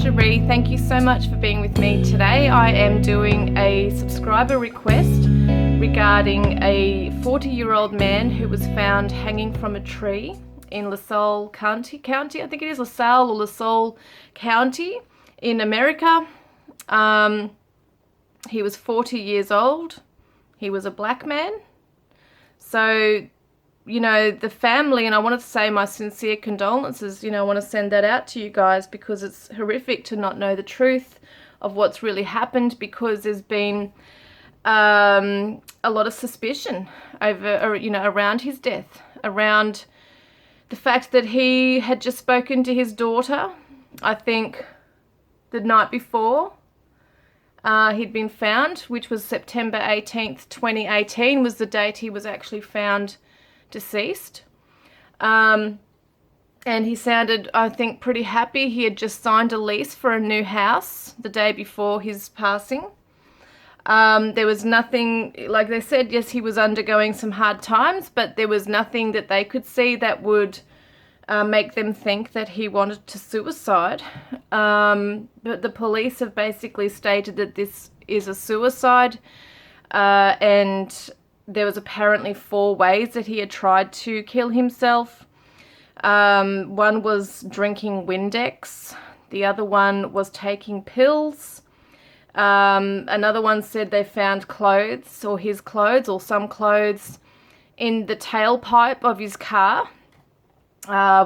Cherie. Thank you so much for being with me today. I am doing a subscriber request regarding a 40-year-old man who was found hanging from a tree in LaSalle County, I think it is, LaSalle or LaSalle County in America. He was 40 years old. He was a black man. So, you know, the family, and I wanted to say my sincere condolences, you know, I want to send that out to you guys because it's horrific to not know the truth of what's really happened, because there's been a lot of suspicion over, you know, around his death, around the fact that he had just spoken to his daughter, I think the night before he'd been found, which was September 18th, 2018 was the date he was actually found deceased. And he sounded, I think, pretty happy. He had just signed a lease for a new house the day before his passing. There was nothing, like they said, yes, he was undergoing some hard times, but there was nothing that they could see that would make them think that he wanted to suicide. But the police have basically stated that this is a suicide, and there was apparently 4 ways that he had tried to kill himself. One was drinking Windex. The other one was taking pills. Another one said they found clothes, or his clothes, or some clothes, in the tailpipe of his car,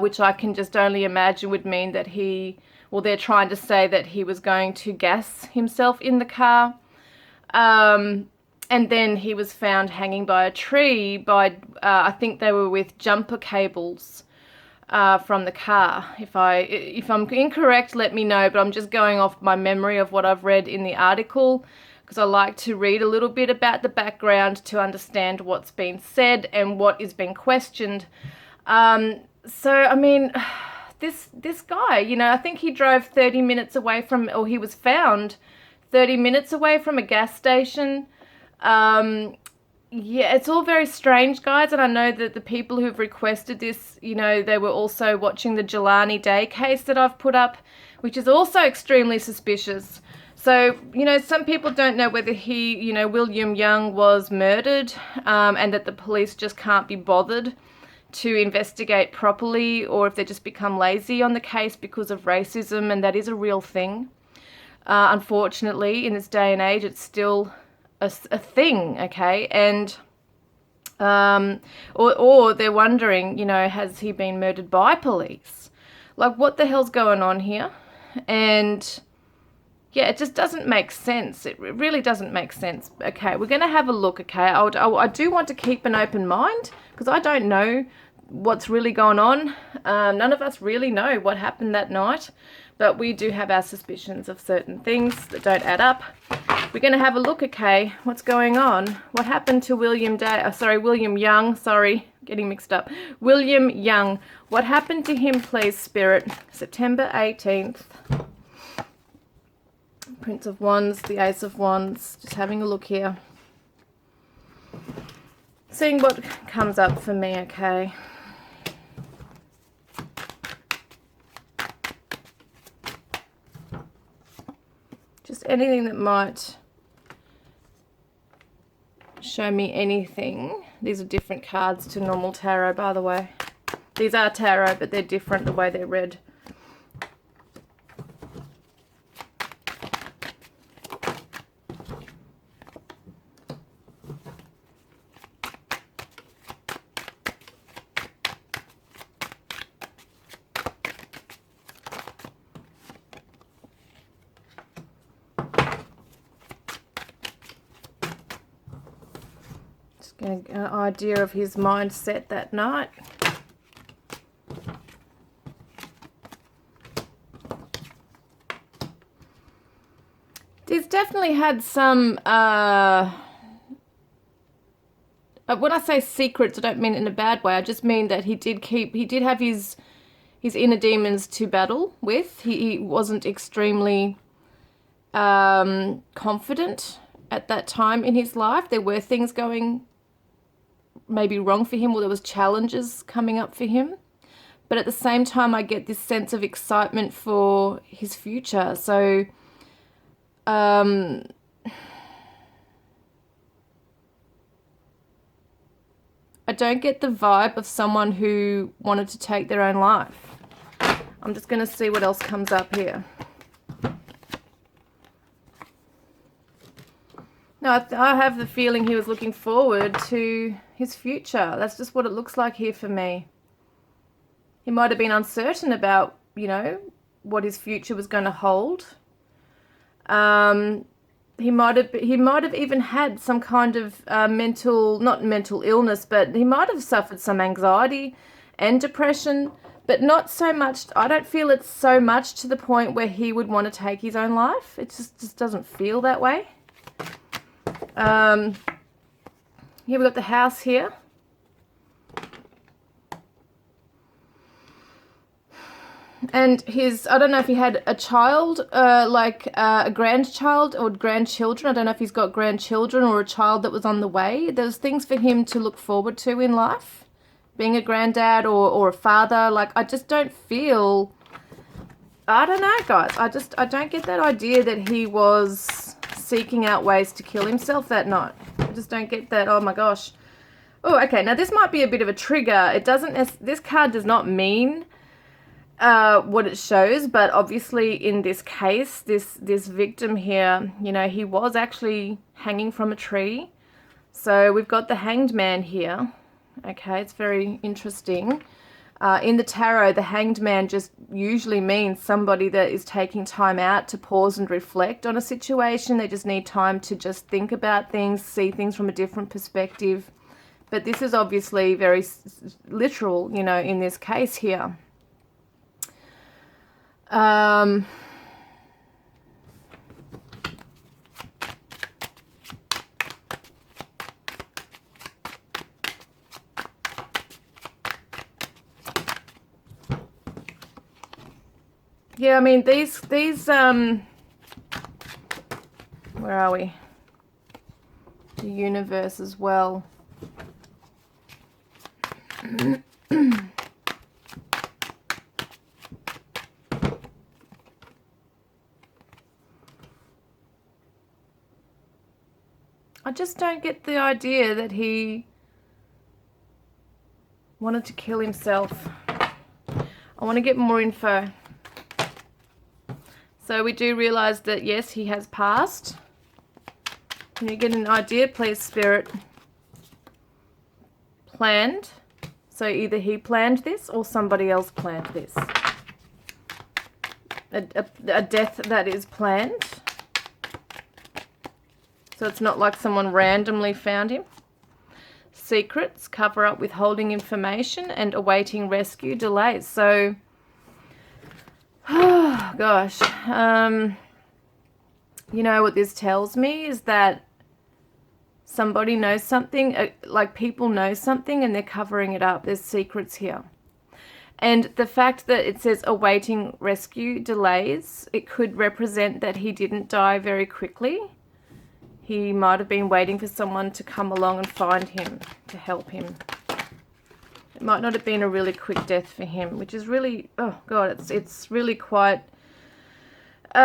which I can just only imagine would mean that they're trying to say that he was going to gas himself in the car. And then he was found hanging by a tree by, I think they were with jumper cables from the car. If I'm incorrect, let me know, but I'm just going off my memory of what I've read in the article, because I like to read a little bit about the background to understand what's been said and what is being questioned. So, I mean, this guy, you know, I think he drove 30 minutes away from, or he was found 30 minutes away from a gas station. Yeah, it's all very strange, guys, and I know that the people who've requested this, you know, they were also watching the Jelani Day case that I've put up, which is also extremely suspicious. So, you know, some people don't know whether William Young was murdered, and that the police just can't be bothered to investigate properly, or if they just become lazy on the case because of racism, and that is a real thing. Unfortunately, in this day and age, it's still a thing, okay? And or they're wondering, you know, has he been murdered by police? Like, what the hell's going on here? And yeah, it just doesn't make sense. It really doesn't make sense. Okay, we're going to have a look, okay? I do want to keep an open mind, because I don't know what's really going on. None of us really know what happened that night, but we do have our suspicions of certain things that don't add up. We're going to have a look, okay, what's going on? What happened to William Young, getting mixed up. William Young. What happened to him, please, Spirit? September 18th. Prince of Wands, the Ace of Wands. Just having a look here. Seeing what comes up for me, okay. Just anything that might show me anything. These are different cards to normal tarot, by the way. These are tarot, but they're different the way they're read. Get an idea of his mindset that night. He's definitely had some, when I say secrets, I don't mean it in a bad way. I just mean that he did have his inner demons to battle with. He wasn't extremely confident at that time in his life. There were things going maybe wrong for him, or there was challenges coming up for him. but at the same time I get this sense of excitement for his future. So I don't get the vibe of someone who wanted to take their own life. I'm just going to see what else comes up here. No, I have the feeling he was looking forward to his future. That's just what it looks like here for me. He might have been uncertain about, you know, what his future was going to hold. He might have even had some kind of not mental illness, but he might have suffered some anxiety and depression, but not so much. I don't feel it's so much to the point where he would want to take his own life. It just doesn't feel that way. Here we've got the house here. And I don't know if he had a child, a grandchild or grandchildren. I don't know if he's got grandchildren or a child that was on the way. There's things for him to look forward to in life. Being a granddad or a father. Like, I just don't feel, I don't know, guys. I don't get that idea that he was seeking out ways to kill himself that night. I just don't get that. Oh my gosh. Oh, okay. Now this might be a bit of a trigger. It doesn't, this card does not mean what it shows, but obviously in this case, this victim here, you know, he was actually hanging from a tree. So we've got the Hanged Man here. Okay, it's very interesting. In the tarot, the Hanged Man just usually means somebody that is taking time out to pause and reflect on a situation. They just need time to just think about things, see things from a different perspective. But this is obviously very literal, you know, in this case here. Yeah, I mean, these, where are we? The universe as well. I just don't get the idea that he wanted to kill himself. I want to get more info. So we do realize that, yes, he has passed. Can you get an idea, please, Spirit? Planned. So either he planned this or somebody else planned this. A death that is planned. So it's not like someone randomly found him. Secrets, cover up, withholding information, and awaiting rescue, delays. So, oh gosh, you know what this tells me is that somebody knows something, like people know something and they're covering it up. There's secrets here. And the fact that it says awaiting rescue, delays, it could represent that he didn't die very quickly. He might have been waiting for someone to come along and find him, to help him. It might not have been a really quick death for him, which is really, oh God, it's really quite, you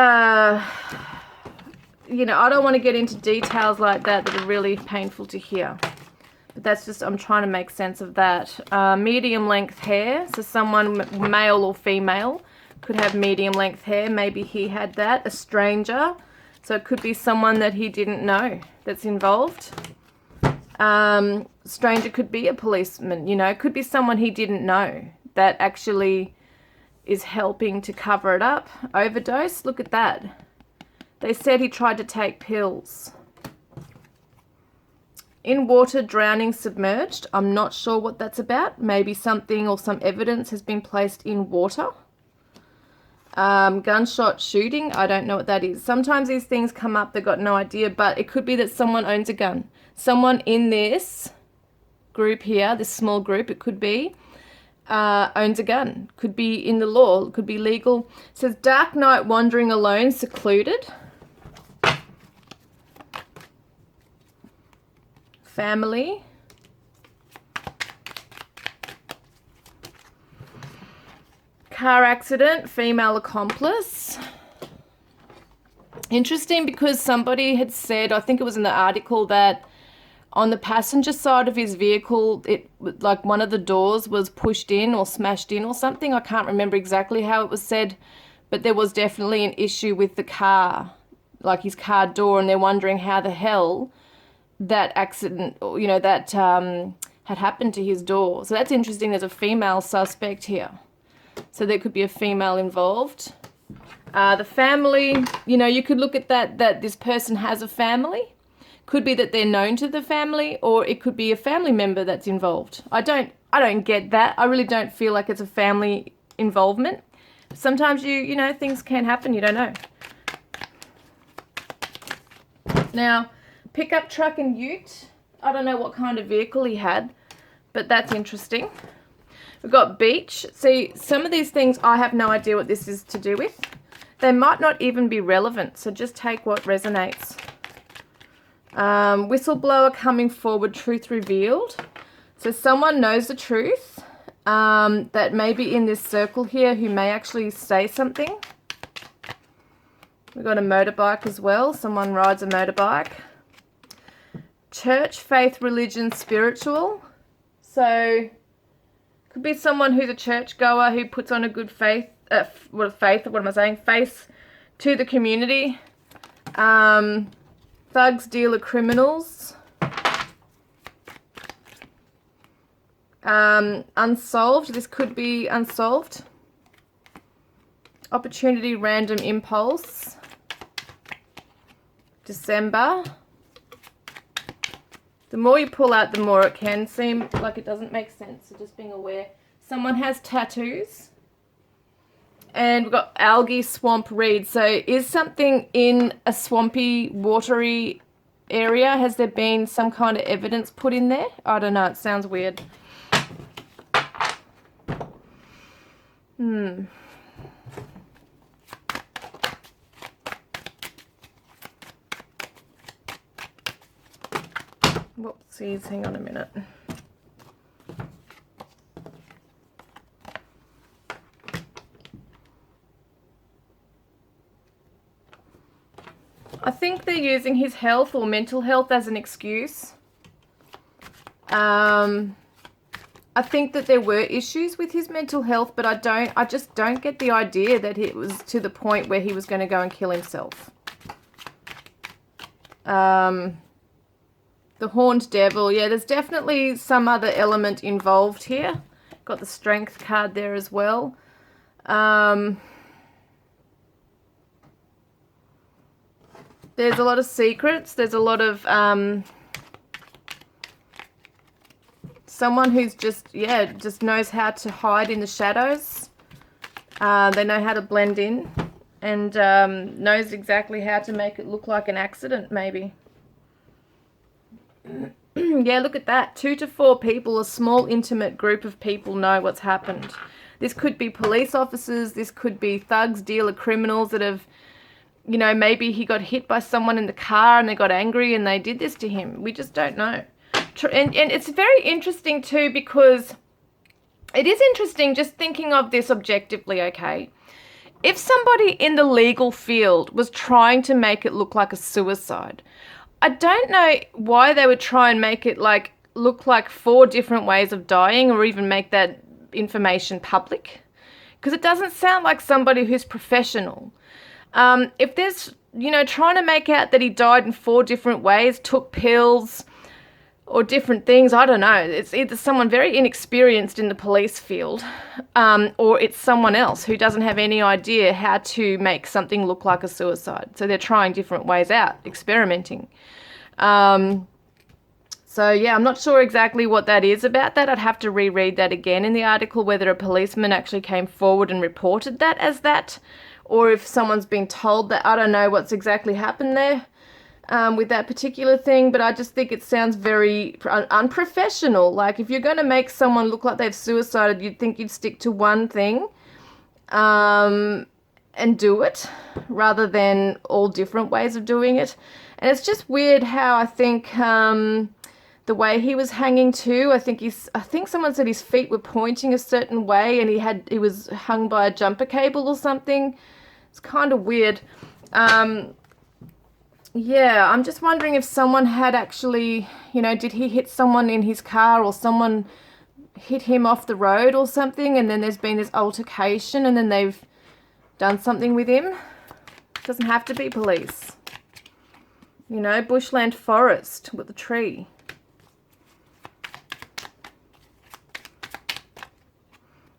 know, I don't want to get into details like that are really painful to hear. But that's just, I'm trying to make sense of that. Medium length hair, so someone, male or female, could have medium length hair. Maybe he had that. A stranger. So it could be someone that he didn't know that's involved. Stranger could be a policeman, you know. It could be someone he didn't know that actually is helping to cover it up. Overdose, look at that. They said he tried to take pills. In water, drowning, submerged. I'm not sure what that's about. Maybe something or some evidence has been placed in water. Gunshot shooting, I don't know what that is. Sometimes these things come up, they've got no idea, but it could be that someone owns a gun. Someone in this group here, this small group, it could be, owns a gun. Could be in the law, could be legal. It says dark night, wandering alone, secluded. Family. car accident, female accomplice. Interesting, because somebody had said, I think it was in the article, that on the passenger side of his vehicle, it like one of the doors was pushed in or smashed in or something. I can't remember exactly how it was said, but there was definitely an issue with the car, like his car door, and they're wondering how the hell that accident, you know, that had happened to his door. So that's interesting. There's a female suspect here. So there could be a female involved. The family, you know, you could look at that this person has a family. Could be that they're known to the family, or it could be a family member that's involved. I don't get that. I really don't feel like it's a family involvement. Sometimes you know, things can happen, you don't know. Now, pickup truck and ute. I don't know what kind of vehicle he had, but that's interesting. We've got beach. See, some of these things I have no idea what this is to do with. They might not even be relevant, so just take what resonates. Whistleblower coming forward, truth revealed. So someone knows the truth that may be in this circle here who may actually say something. We've got a motorbike as well. Someone rides a motorbike. Church, faith, religion, spiritual. So could be someone who's a churchgoer who puts on a good faith, face to the community. Thugs, dealer, criminals. Unsolved. This could be unsolved. Opportunity, random impulse. December. The more you pull out, the more it can seem like it doesn't make sense. So just being aware. Someone has tattoos. And we've got algae, swamp, reed. So is something in a swampy, watery area? Has there been some kind of evidence put in there? I don't know. It sounds weird. Whoopsies. Hang on a minute. I think they're using his health or mental health as an excuse. I think that there were issues with his mental health, but I just don't get the idea that it was to the point where he was going to go and kill himself. The horned devil, yeah, there's definitely some other element involved here. Got the strength card there as well. There's a lot of secrets. There's a lot of someone who's just knows how to hide in the shadows. They know how to blend in and knows exactly how to make it look like an accident, maybe. Yeah, look at that. 2 to 4 people, a small intimate group of people know what's happened. This could be police officers. This could be thugs, dealer, criminals that have, you know, maybe he got hit by someone in the car and they got angry and they did this to him. We just don't know. And it's very interesting too, because it is interesting just thinking of this objectively, okay? If somebody in the legal field was trying to make it look like a suicide, I don't know why they would try and make it look like 4 different ways of dying, or even make that information public, because it doesn't sound like somebody who's professional. If there's, you know, trying to make out that he died in 4 different ways, took pills or different things, I don't know. It's either someone very inexperienced in the police field, or it's someone else who doesn't have any idea how to make something look like a suicide. So they're trying different ways out, experimenting. So yeah, I'm not sure exactly what that is about that. I'd have to reread that again in the article, whether a policeman actually came forward and reported that as that, or if someone's been told that. I don't know what's exactly happened there with that particular thing, but I just think it sounds very unprofessional. Like, if you're going to make someone look like they've suicided, you'd think you'd stick to one thing and do it, rather than all different ways of doing it. And it's just weird how I think The way he was hanging too, I think someone said his feet were pointing a certain way, and he was hung by a jumper cable or something. It's kind of weird. Yeah, I'm just wondering if someone had actually, you know, did he hit someone in his car, or someone hit him off the road or something, and then there's been this altercation, and then they've done something with him. It doesn't have to be police. You know, bushland forest with a tree.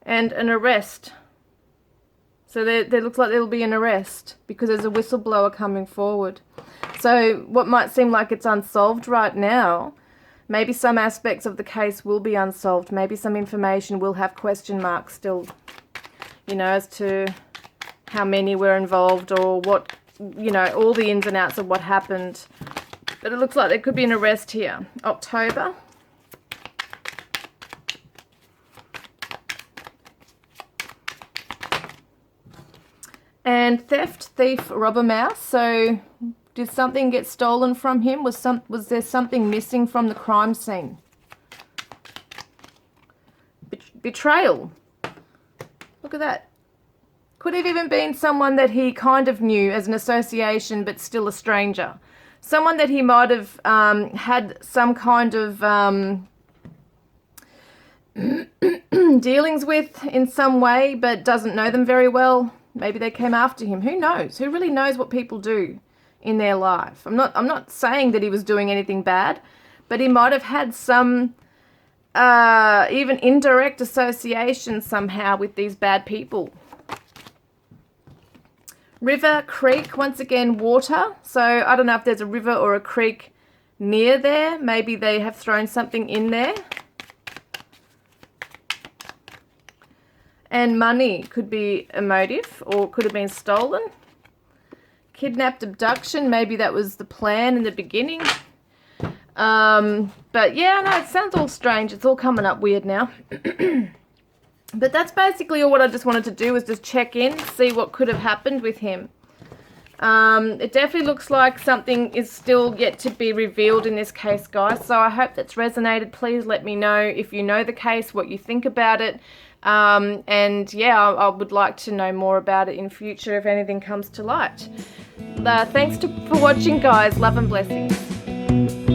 And an arrest. So there looks like there'll be an arrest because there's a whistleblower coming forward. So what might seem like it's unsolved right now, maybe some aspects of the case will be unsolved. Maybe some information will have question marks still, you know, as to how many were involved, or what, you know, all the ins and outs of what happened. But it looks like there could be an arrest here. October. And theft, thief, robber, mouse. So did something get stolen from him? Was there something missing from the crime scene? Betrayal. Look at that. Could have even been someone that he kind of knew as an association, but still a stranger. Someone that he might have had some kind of dealings with in some way, but doesn't know them very well. Maybe they came after him. Who knows? Who really knows what people do in their life? I'm not saying that he was doing anything bad, but he might have had some even indirect association somehow with these bad people. River, creek, once again water. So I don't know if there's a river or a creek near there. Maybe they have thrown something in there. And money could be a motive, or could have been stolen. Kidnapped, abduction, maybe that was the plan in the beginning. But yeah, no, it sounds all strange. It's all coming up weird now. But that's basically all what I just wanted to do, was just check in, see what could have happened with him. It definitely looks like something is still yet to be revealed in this case, guys. So I hope that's resonated. Please let me know if you know the case, what you think about it. And yeah, I would like to know more about it in future if anything comes to light. Thanks for watching, guys. Love and blessings.